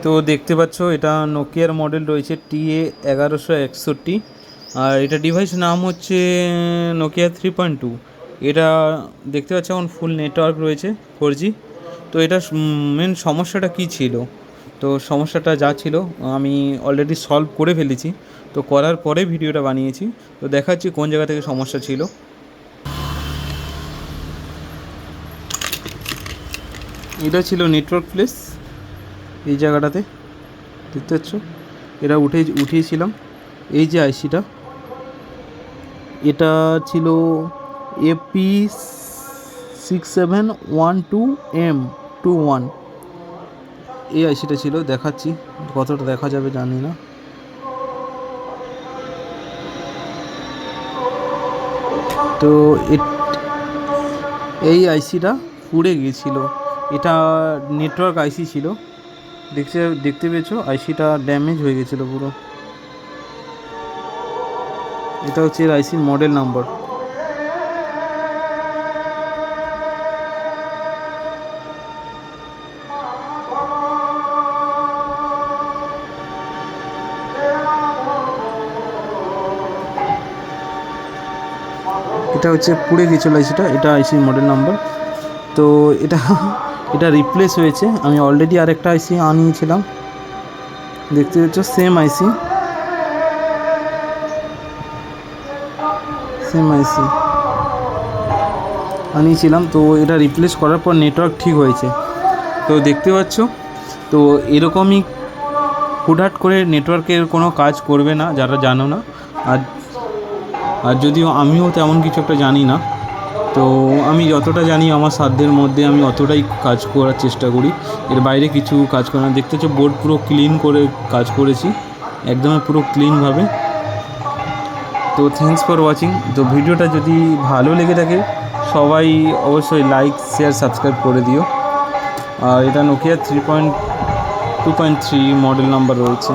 তো দেখতে পাচ্ছ এটা নোকিয়ার মডেল রয়েছে TA1161, আর এটা ডিভাইস নাম হচ্ছে নোকিয়া 3.2। এটা দেখতে পাচ্ছ এখন ফুল নেটওয়ার্ক রয়েছে 4G। তো এটা মেন সমস্যাটা কী ছিল, তো সমস্যাটা যা ছিল আমি অলরেডি সলভ করে ফেলেছি। তো করার পরে ভিডিওটা বানিয়েছি, তো দেখাচ্ছি কোন জায়গা থেকে সমস্যা ছিল। এটা ছিল নেটওয়ার্ক প্লেস, এই জায়গাটাতে দেখতে পাচ্ছ এটা উঠিয়েছিলাম। এই যে আইসিটা, এটা ছিল AP6712M21, এই আইসিটা ছিল। দেখাচ্ছি কতটা দেখা যাবে জানি না। তো এই আইসিটা পুড়ে গিয়েছিল, এটা নেটওয়ার্ক আইসি ছিল। দেখতে পেয়েছো আইসিটা ড্যামেজ হয়ে গেছিলো পুরো। এটা হচ্ছে এর আইসির মডেল নাম্বার। এটা হচ্ছে পুড়ে গেছিলো আইসিটা, এটা আইসির মডেল নাম্বার। তো এটা রিপ্লেস হয়েছে। আমি অলরেডি আরেকটা আইসি আনিয়েছিলাম, দেখতে পাচ্ছ সেম আইসি আনিয়েছিলাম। তো এটা রিপ্লেস করার পর নেটওয়ার্ক ঠিক হয়েছে। তো দেখতে পাচ্ছ, তো এরকমই হুটহাট করে নেটওয়ার্কের কোনো কাজ করবে না যারা জানো না। আর যদিও আমিও তেমন কিছু একটা জানি না, তো আমি যতটা জানি আমার সাধ্যের মধ্যে আমি অতটাই কাজ করার চেষ্টা করি, এর বাইরে কিছু কাজ করি না। দেখতে হচ্ছে বোর্ড পুরো ক্লিন করে কাজ করেছি, একদমই পুরো ক্লিনভাবে। তো থ্যাঙ্কস ফর ওয়াচিং। তো ভিডিওটা যদি ভালো লেগে থাকে সবাই অবশ্যই লাইক, শেয়ার, সাবস্ক্রাইব করে দিও। আর এটা নোকিয়া 3.2.3 মডেল নাম্বার রয়েছে।